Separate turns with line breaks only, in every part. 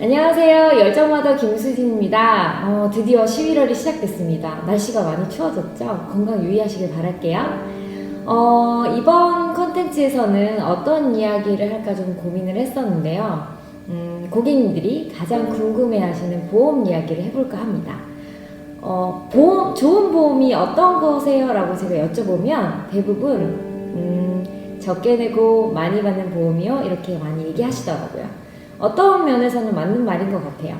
안녕하세요. 열정마더 김수진입니다. 드디어 11월이 시작됐습니다. 날씨가 많이 추워졌죠? 건강 유의하시길 바랄게요. 이번 컨텐츠에서는 어떤 이야기를 할까 좀 고민을 했었는데요. 고객님들이 가장 궁금해하시는 보험 이야기를 해볼까 합니다. 좋은 보험이 어떤 거세요? 라고 제가 여쭤보면 대부분 적게 내고 많이 받는 보험이요? 이렇게 많이 얘기하시더라고요. 어떤 면에서는 맞는 말인 것 같아요.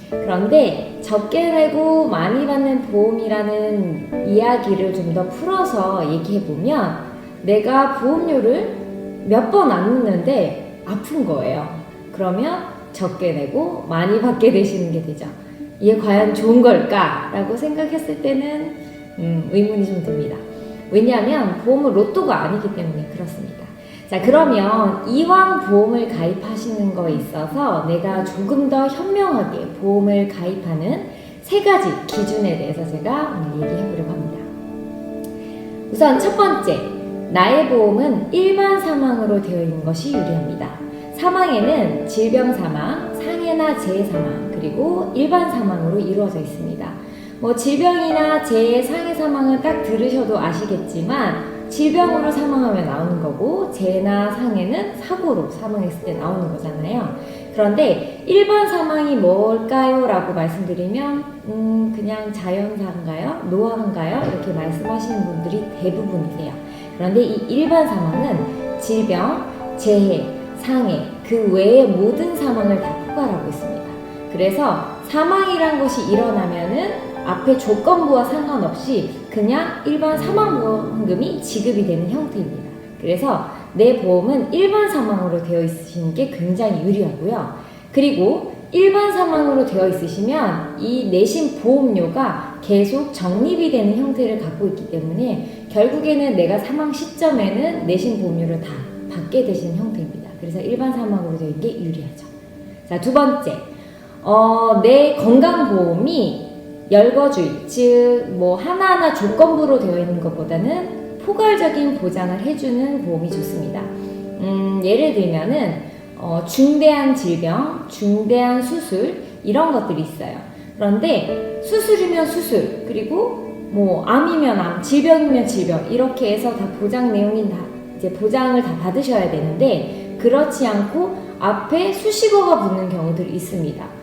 그런데 적게 내고 많이 받는 보험이라는 이야기를 좀 더 풀어서 얘기해보면 내가 보험료를 몇 번 안 묻는데 아픈 거예요. 그러면 적게 내고 많이 받게 되시는 게 되죠. 이게 과연 좋은 걸까? 라고 생각했을 때는 의문이 좀 듭니다. 왜냐하면 보험은 로또가 아니기 때문에 그렇습니다. 자, 그러면 이왕 보험을 가입하시는 거에 있어서 내가 조금 더 현명하게 보험을 가입하는 3가지 기준에 대해서 제가 오늘 얘기해 보려고 합니다. 우선 첫 번째, 나의 보험은 일반 사망으로 되어 있는 것이 유리합니다. 사망에는 질병 사망, 상해나 재해 사망, 그리고 일반 사망으로 이루어져 있습니다. 질병이나 재해, 상해 사망은 딱 들으셔도 아시겠지만 질병으로 사망하면 나오는 거고 재해나 상해는 사고로 사망했을 때 나오는 거잖아요. 그런데 일반 사망이 뭘까요? 라고 말씀드리면 그냥 자연사인가요? 노화인가요? 이렇게 말씀하시는 분들이 대부분이세요. 그런데 이 일반 사망은 질병, 재해, 상해 그 외의 모든 사망을 다 포괄하고 있습니다. 그래서 사망이란 것이 일어나면은 앞에 조건부와 상관없이 그냥 일반 사망보험금이 지급이 되는 형태입니다. 그래서 내 보험은 일반 사망으로 되어 있으시는 게 굉장히 유리하고요. 그리고 일반 사망으로 되어 있으시면 이 내신 보험료가 계속 적립이 되는 형태를 갖고 있기 때문에 결국에는 내가 사망 시점에는 내신 보험료를 다 받게 되시는 형태입니다. 그래서 일반 사망으로 되어 있는 게 유리하죠. 자, 두 번째, 내 건강보험이 열거주의, 즉 하나하나 조건부로 되어 있는 것보다는 포괄적인 보장을 해주는 보험이 좋습니다. 예를 들면은 중대한 질병, 중대한 수술 이런 것들이 있어요. 그런데 수술이면 수술, 그리고 암이면 암, 질병이면 질병 이렇게 해서 다 보장 내용이 다 이제 보장을 다 받으셔야 되는데 그렇지 않고 앞에 수식어가 붙는 경우들이 있습니다.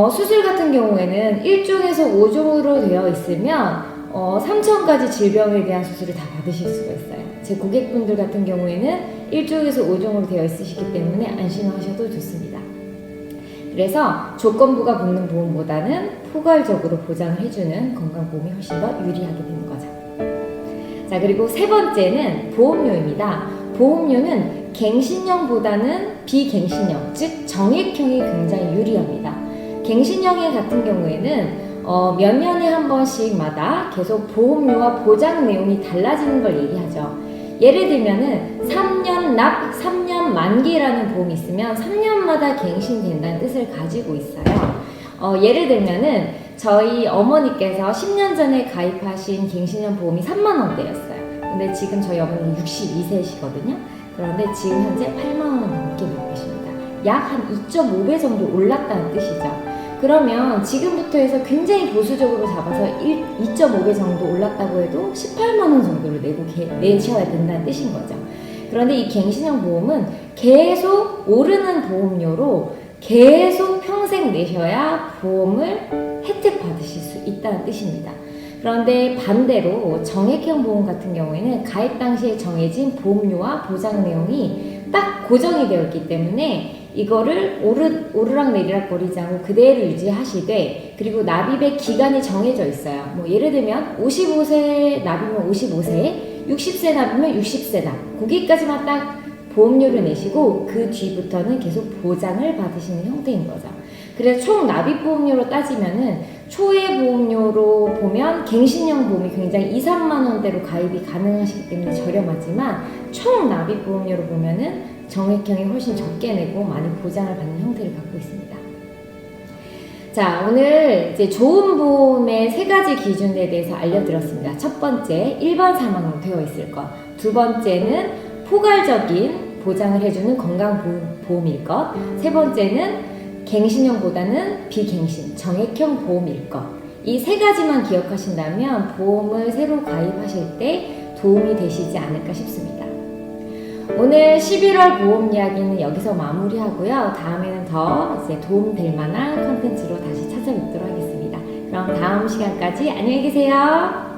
수술 같은 경우에는 1종에서 5종으로 되어 있으면 3,000가지 질병에 대한 수술을 다 받으실 수가 있어요. 제 고객분들 같은 경우에는 1종에서 5종으로 되어 있으시기 때문에 안심하셔도 좋습니다. 그래서 조건부가 붙는 보험보다는 포괄적으로 보장을 해주는 건강보험이 훨씬 더 유리하게 되는 거죠. 자, 그리고 세 번째는 보험료입니다. 보험료는 갱신형보다는 비갱신형, 즉 정액형이 굉장히 유리합니다. 갱신형의 같은 경우에는 몇 년에 한 번씩마다 계속 보험료와 보장 내용이 달라지는 걸 얘기하죠. 예를 들면은 3년 납, 3년 만기라는 보험이 있으면 3년마다 갱신된다는 뜻을 가지고 있어요. 예를 들면은 저희 어머니께서 10년 전에 가입하신 갱신형 보험이 3만 원대였어요. 근데 지금 저희 어머니는 62세시거든요. 그런데 지금 현재 8만 원 넘게 내고 계십니다. 약 한 2.5배 정도 올랐다는 뜻이죠. 그러면 지금부터 해서 굉장히 보수적으로 잡아서 2.5배 정도 올랐다고 해도 18만 원 정도를 내셔야 된다는 뜻인 거죠. 그런데 이 갱신형 보험은 계속 오르는 보험료로 계속 평생 내셔야 보험을 혜택 받으실 수 있다는 뜻입니다. 그런데 반대로 정액형 보험 같은 경우에는 가입 당시에 정해진 보험료와 보장 내용이 딱 고정이 되어 있기 때문에 이거를 오르락 내리락 거리지 않고 그대로 유지하시되 그리고 납입의 기간이 정해져 있어요. 예를 들면 55세 납이면 55세, 60세 납이면 60세 납 거기까지만 딱 보험료를 내시고 그 뒤부터는 계속 보장을 받으시는 형태인 거죠. 그래서 총 납입 보험료로 따지면은 초회 보험료로 보면 갱신형 보험이 굉장히 2, 3만 원대로 가입이 가능하시기 때문에 저렴하지만 총 납입 보험료로 보면은 정액형이 훨씬 적게 내고 많이 보장을 받는 형태를 갖고 있습니다. 자, 오늘 이제 좋은 보험의 3가지 기준에 대해서 알려드렸습니다. 첫 번째, 일반 사망으로 되어 있을 것. 두 번째는 포괄적인 보장을 해주는 건강보험일 것. 세 번째는 갱신형보다는 비갱신, 정액형 보험일 것. 이 세 가지만 기억하신다면 보험을 새로 가입하실 때 도움이 되시지 않을까 싶습니다. 오늘 11월 보험 이야기는 여기서 마무리하고요. 다음에는 더 이제 도움될 만한 컨텐츠로 다시 찾아뵙도록 하겠습니다. 그럼 다음 시간까지 안녕히 계세요.